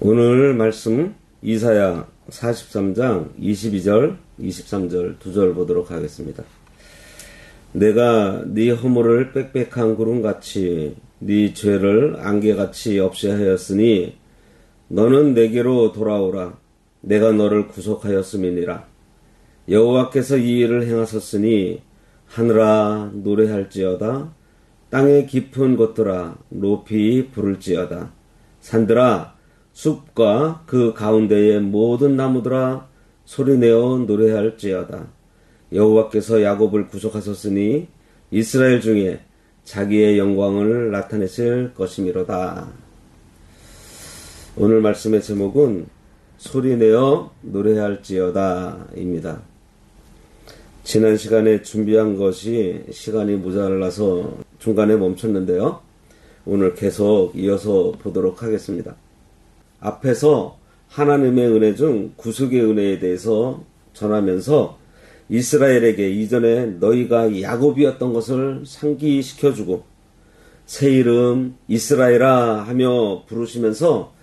오늘 말씀 이사야 43장 22절, 23절 두 절 보도록 하겠습니다. 내가 네 허물을 빽빽한 구름같이 네 죄를 안개같이 없애 하였으니 너는 내게로 돌아오라. 내가 너를 구속하였음이니라. 여호와께서 이 일을 행하셨으니 하늘아 노래할지어다. 땅의 깊은 곳들아 높이 부를지어다. 산들아 숲과 그 가운데의 모든 나무들아 소리내어 노래할지어다. 여호와께서 야곱을 구속하셨으니 이스라엘 중에 자기의 영광을 나타내실 것이미로다. 오늘 말씀의 제목은 소리내어 노래할지어다 입니다. 지난 시간에 준비한 것이 시간이 모자라서 중간에 멈췄는데요. 오늘 계속 이어서 보도록 하겠습니다. 앞에서 하나님의 은혜 중 구속의 은혜에 대해서 전하면서 이스라엘에게 이전에 너희가 야곱이었던 것을 상기시켜주고 새 이름 이스라엘아 하며 부르시면서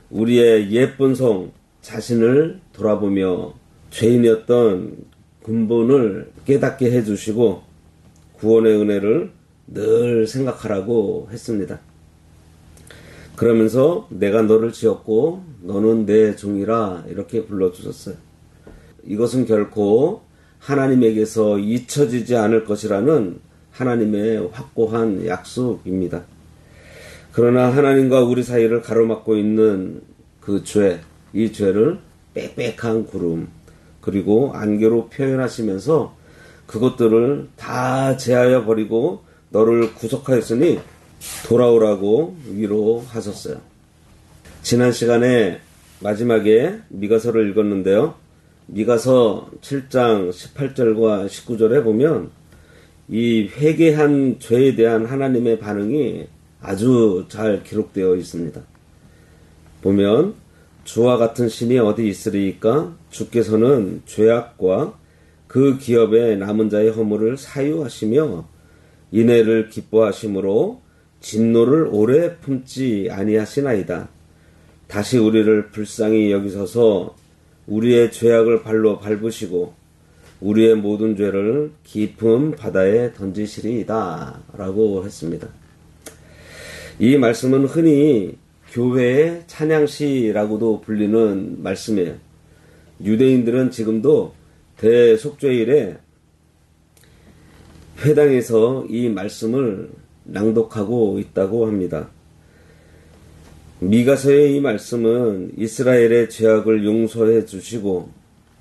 우리의 예쁜 성 자신을 돌아보며 죄인이었던 근본을 깨닫게 해주시고 구원의 은혜를 늘 생각하라고 했습니다. 그러면서 내가 너를 지었고 너는 내 종이라 이렇게 불러주셨어요. 이것은 결코 하나님에게서 잊혀지지 않을 것이라는 하나님의 확고한 약속입니다. 그러나 하나님과 우리 사이를 가로막고 있는 그 죄, 이 죄를 빽빽한 구름 그리고 안개로 표현하시면서 그것들을 다 제하여 버리고 너를 구속하였으니 돌아오라고 위로하셨어요. 지난 시간에 마지막에 미가서를 읽었는데요. 미가서 7장 18절과 19절에 보면 이 회개한 죄에 대한 하나님의 반응이 아주 잘 기록되어 있습니다. 보면 주와 같은 신이 어디 있으리이까? 주께서는 죄악과 그 기업에 남은 자의 허물을 사유하시며 인애를 기뻐하심으로 진노를 오래 품지 아니하시나이다. 다시 우리를 불쌍히 여기셔서 우리의 죄악을 발로 밟으시고 우리의 모든 죄를 깊은 바다에 던지시리이다 라고 했습니다. 이 말씀은 흔히 교회의 찬양시라고도 불리는 말씀이에요. 유대인들은 지금도 대속죄일에 회당에서 이 말씀을 낭독하고 있다고 합니다. 미가서의 이 말씀은 이스라엘의 죄악을 용서해 주시고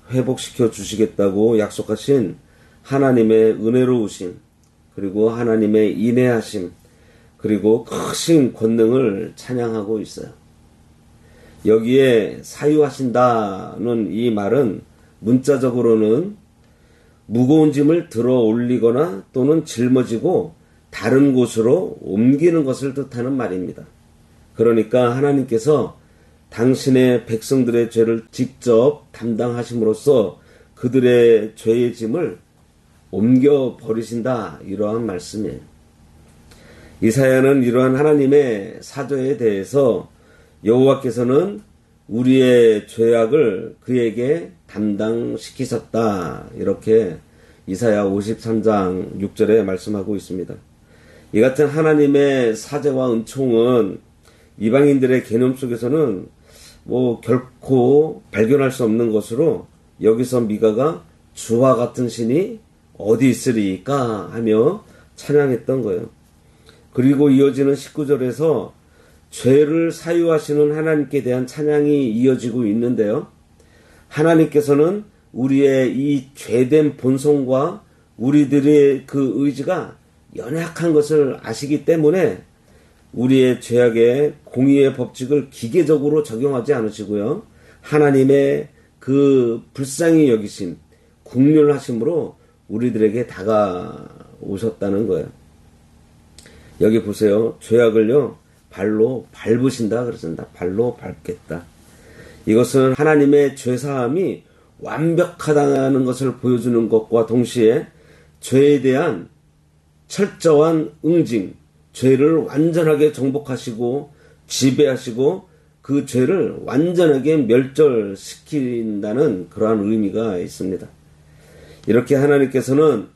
회복시켜 주시겠다고 약속하신 하나님의 은혜로우심, 그리고 하나님의 인애하심, 그리고 크신 권능을 찬양하고 있어요. 여기에 사유하신다는 이 말은 문자적으로는 무거운 짐을 들어 올리거나 또는 짊어지고 다른 곳으로 옮기는 것을 뜻하는 말입니다. 그러니까 하나님께서 당신의 백성들의 죄를 직접 담당하심으로써 그들의 죄의 짐을 옮겨 버리신다, 이러한 말씀이에요. 이사야는 이러한 하나님의 사조에 대해서 여호와께서는 우리의 죄악을 그에게 담당시키셨다, 이렇게 이사야 53장 6절에 말씀하고 있습니다. 이 같은 하나님의 사제와 은총은 이방인들의 개념 속에서는 결코 발견할 수 없는 것으로 여기서 미가가 주와 같은 신이 어디 있으리까 하며 찬양했던 거예요. 그리고 이어지는 19절에서 죄를 사유하시는 하나님께 대한 찬양이 이어지고 있는데요. 하나님께서는 우리의 이 죄된 본성과 우리들의 그 의지가 연약한 것을 아시기 때문에 우리의 죄악의 공의의 법칙을 기계적으로 적용하지 않으시고요. 하나님의 그 불쌍히 여기심, 국률하심으로 우리들에게 다가오셨다는 거예요. 여기 보세요. 죄악을요, 발로 밟으신다 그러신다. 발로 밟겠다. 이것은 하나님의 죄사함이 완벽하다는 것을 보여주는 것과 동시에 죄에 대한 철저한 응징, 죄를 완전하게 정복하시고 지배하시고 그 죄를 완전하게 멸절시킨다는 그러한 의미가 있습니다. 이렇게 하나님께서는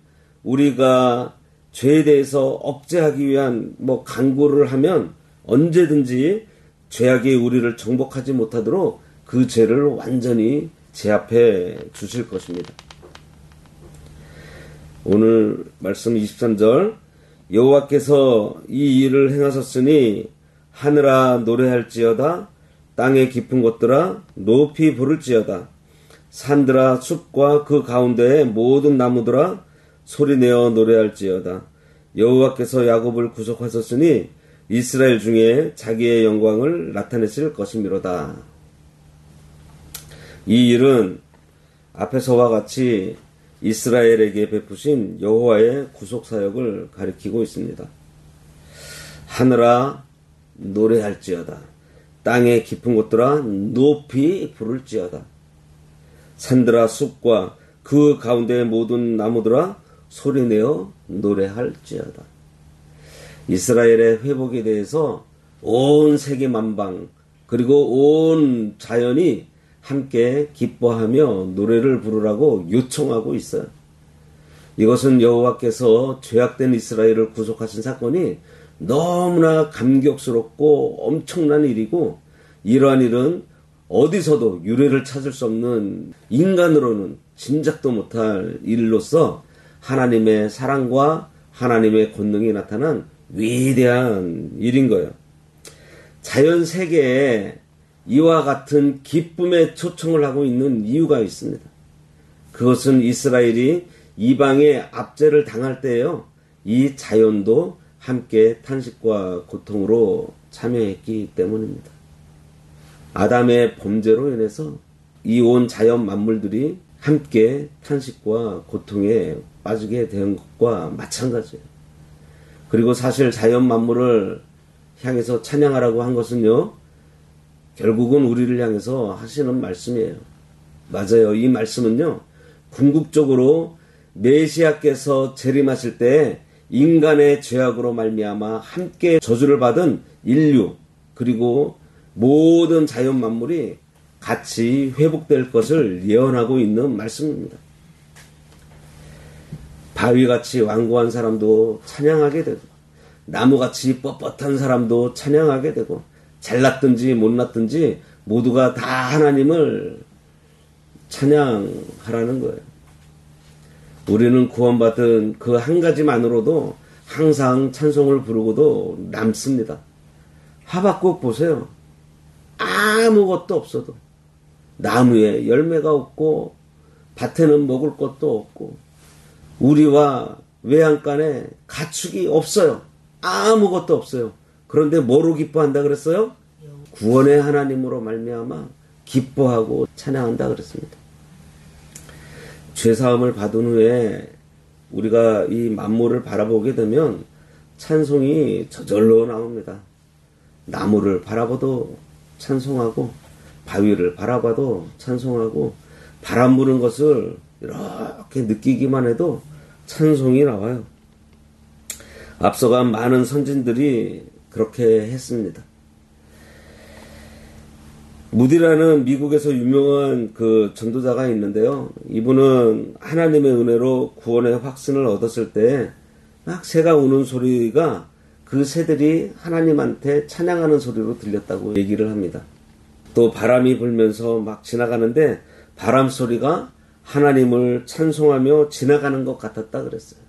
우리가 죄에 대해서 억제하기 위한 강구를 하면 언제든지 죄악이 우리를 정복하지 못하도록 그 죄를 완전히 제압해 주실 것입니다. 오늘 말씀 23절, 여호와께서 이 일을 행하셨으니 하늘아 노래할지어다, 땅의 깊은 곳들아 높이 부를지어다, 산들아 숲과 그 가운데의 모든 나무들아 소리내어 노래할지어다. 여호와께서 야곱을 구속하셨으니 이스라엘 중에 자기의 영광을 나타내실 것이미로다. 이 일은 앞에서와 같이 이스라엘에게 베푸신 여호와의 구속사역을 가리키고 있습니다. 하늘아 노래할지어다, 땅의 깊은 곳들아 높이 부를지어다, 산들아 숲과 그 가운데의 모든 나무들아 소리내어 노래할지어다. 이스라엘의 회복에 대해서 온 세계 만방 그리고 온 자연이 함께 기뻐하며 노래를 부르라고 요청하고 있어요. 이것은 여호와께서 죄악된 이스라엘을 구속하신 사건이 너무나 감격스럽고 엄청난 일이고, 이러한 일은 어디서도 유례를 찾을 수 없는, 인간으로는 짐작도 못할 일로서 하나님의 사랑과 하나님의 권능이 나타난 위대한 일인 거예요. 자연 세계에 이와 같은 기쁨에 초청을 하고 있는 이유가 있습니다. 그것은 이스라엘이 이방의 압제를 당할 때에요, 이 자연도 함께 탄식과 고통으로 참여했기 때문입니다. 아담의 범죄로 인해서 이 온 자연 만물들이 함께 탄식과 고통에 빠지게 된 것과 마찬가지예요. 그리고 사실 자연 만물을 향해서 찬양하라고 한 것은요, 결국은 우리를 향해서 하시는 말씀이에요. 맞아요. 이 말씀은요, 궁극적으로 메시아께서 재림하실 때 인간의 죄악으로 말미암아 함께 저주를 받은 인류, 그리고 모든 자연 만물이 같이 회복될 것을 예언하고 있는 말씀입니다. 바위같이 완고한 사람도 찬양하게 되고, 나무같이 뻣뻣한 사람도 찬양하게 되고, 잘났든지 못났든지 모두가 다 하나님을 찬양하라는 거예요. 우리는 구원받은 그 한 가지만으로도 항상 찬송을 부르고도 남습니다. 하박국 보세요. 아무것도 없어도, 나무에 열매가 없고 밭에는 먹을 것도 없고 우리와 외양간에 가축이 없어요. 아무것도 없어요. 그런데 뭐로 기뻐한다 그랬어요? 구원의 하나님으로 말미암아 기뻐하고 찬양한다 그랬습니다. 죄사함을 받은 후에 우리가 이 만물을 바라보게 되면 찬송이 저절로 나옵니다. 나무를 바라봐도 찬송하고, 바위를 바라봐도 찬송하고, 바람 부는 것을 이렇게 느끼기만 해도 찬송이 나와요. 앞서간 많은 선진들이 그렇게 했습니다. 무디라는 미국에서 유명한 그 전도자가 있는데요. 이분은 하나님의 은혜로 구원의 확신을 얻었을 때 막 새가 우는 소리가 그 새들이 하나님한테 찬양하는 소리로 들렸다고 얘기를 합니다. 또 바람이 불면서 막 지나가는데 바람 소리가 하나님을 찬송하며 지나가는 것 같았다 그랬어요.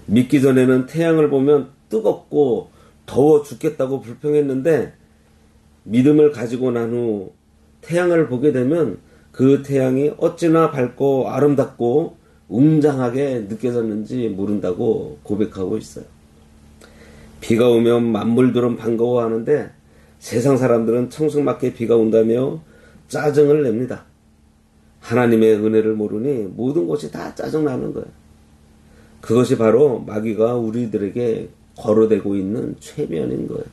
믿기 전에는 태양을 보면 뜨겁고 더워 죽겠다고 불평했는데, 믿음을 가지고 난 후 태양을 보게 되면 그 태양이 어찌나 밝고 아름답고 웅장하게 느껴졌는지 모른다고 고백하고 있어요. 비가 오면 만물들은 반가워하는데 세상 사람들은 청승맞게 비가 온다며 짜증을 냅니다. 하나님의 은혜를 모르니 모든 것이 다 짜증나는 거예요. 그것이 바로 마귀가 우리들에게 걸어대고 있는 최면인 거예요.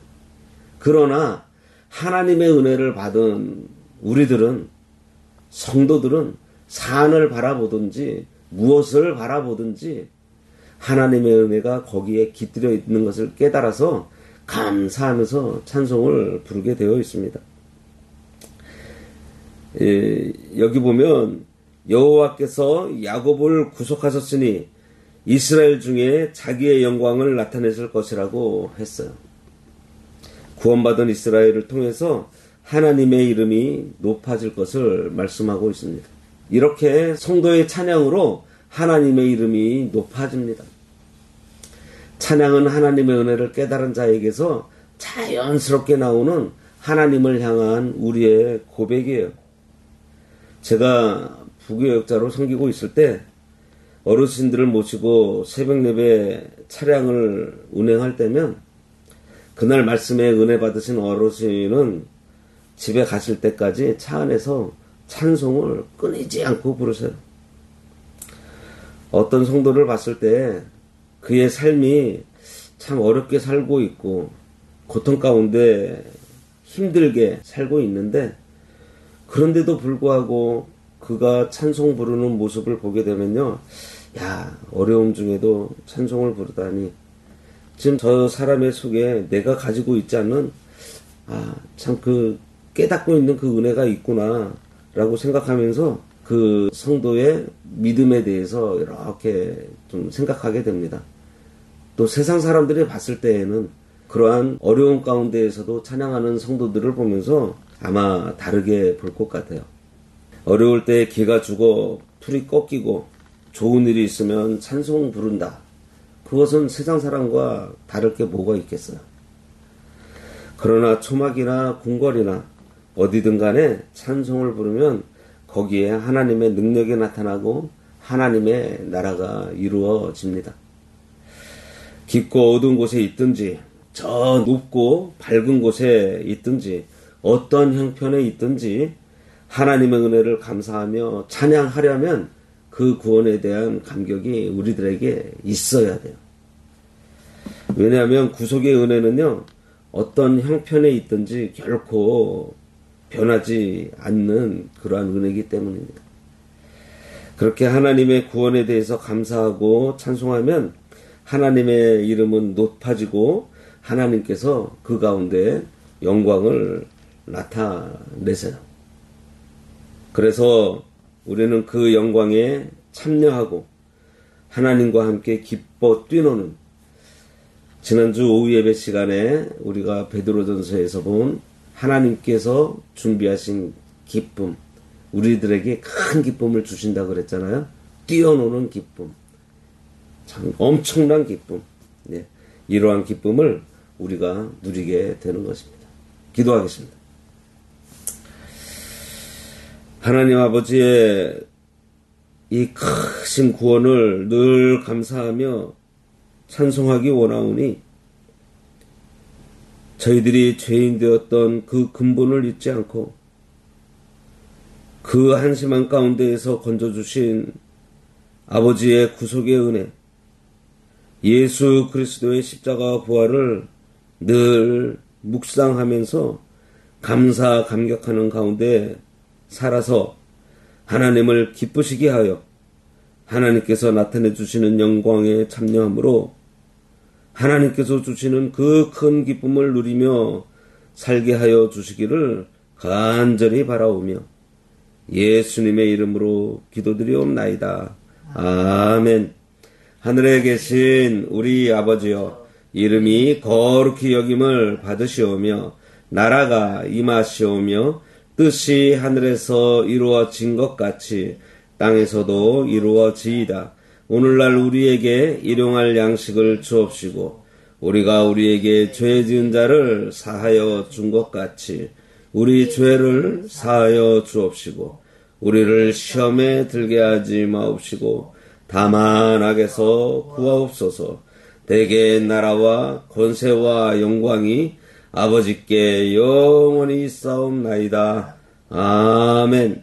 그러나 하나님의 은혜를 받은 우리들은, 성도들은 산을 바라보든지 무엇을 바라보든지 하나님의 은혜가 거기에 깃들여 있는 것을 깨달아서 감사하면서 찬송을 부르게 되어 있습니다. 여기 보면 여호와께서 야곱을 구속하셨으니 이스라엘 중에 자기의 영광을 나타내실 것이라고 했어요. 구원받은 이스라엘을 통해서 하나님의 이름이 높아질 것을 말씀하고 있습니다. 이렇게 성도의 찬양으로 하나님의 이름이 높아집니다. 찬양은 하나님의 은혜를 깨달은 자에게서 자연스럽게 나오는 하나님을 향한 우리의 고백이에요. 제가 부교역자로 섬기고 있을 때 어르신들을 모시고 새벽 예배 차량을 운행할 때면 그날 말씀에 은혜 받으신 어르신은 집에 가실 때까지 차 안에서 찬송을 끊이지 않고 부르세요. 어떤 성도를 봤을 때 그의 삶이 참 어렵게 살고 있고 고통 가운데 힘들게 살고 있는데 그런데도 불구하고 그가 찬송 부르는 모습을 보게 되면요. 야, 어려움 중에도 찬송을 부르다니. 지금 저 사람의 속에 내가 가지고 있지 않는 참 그 깨닫고 있는 그 은혜가 있구나 라고 생각하면서 그 성도의 믿음에 대해서 이렇게 좀 생각하게 됩니다. 또 세상 사람들이 봤을 때에는 그러한 어려움 가운데에서도 찬양하는 성도들을 보면서 아마 다르게 볼 것 같아요. 어려울 때 기가 죽어 풀이 꺾이고 좋은 일이 있으면 찬송 부른다. 그것은 세상 사람과 다를 게 뭐가 있겠어요. 그러나 초막이나 궁궐이나 어디든 간에 찬송을 부르면 거기에 하나님의 능력이 나타나고 하나님의 나라가 이루어집니다. 깊고 어두운 곳에 있든지 저 높고 밝은 곳에 있든지 어떤 형편에 있든지 하나님의 은혜를 감사하며 찬양하려면 그 구원에 대한 감격이 우리들에게 있어야 돼요. 왜냐하면 구속의 은혜는요, 어떤 형편에 있든지 결코 변하지 않는 그러한 은혜이기 때문입니다. 그렇게 하나님의 구원에 대해서 감사하고 찬송하면 하나님의 이름은 높아지고 하나님께서 그 가운데 영광을 나타내세요. 그래서 우리는 그 영광에 참여하고 하나님과 함께 기뻐 뛰노는 지난주 오후 예배 시간에 우리가 베드로전서에서 본 하나님께서 준비하신 기쁨, 우리들에게 큰 기쁨을 주신다고 그랬잖아요. 뛰어노는 기쁨, 참 엄청난 기쁨, 이러한 기쁨을 우리가 누리게 되는 것입니다. 기도하겠습니다. 하나님 아버지의 이 크신 구원을 늘 감사하며 찬송하기 원하오니 저희들이 죄인 되었던 그 근본을 잊지 않고 그 한심한 가운데에서 건져주신 아버지의 구속의 은혜, 예수 그리스도의 십자가 부활을 늘 묵상하면서 감사 감격하는 가운데 살아서 하나님을 기쁘시게 하여 하나님께서 나타내 주시는 영광에 참여함으로 하나님께서 주시는 그 큰 기쁨을 누리며 살게 하여 주시기를 간절히 바라오며 예수님의 이름으로 기도드리옵나이다. 아멘. 하늘에 계신 우리 아버지여, 이름이 거룩히 여김을 받으시오며 나라가 임하시오며 뜻이 하늘에서 이루어진 것 같이 땅에서도 이루어지이다. 오늘날 우리에게 일용할 양식을 주옵시고 우리가 우리에게 죄 지은 자를 사하여 준 것 같이 우리 죄를 사하여 주옵시고 우리를 시험에 들게 하지 마옵시고 다만 악에서 구하옵소서. 대개 나라와 권세와 영광이 아버지께 영원히 있사옵나이다. 아멘.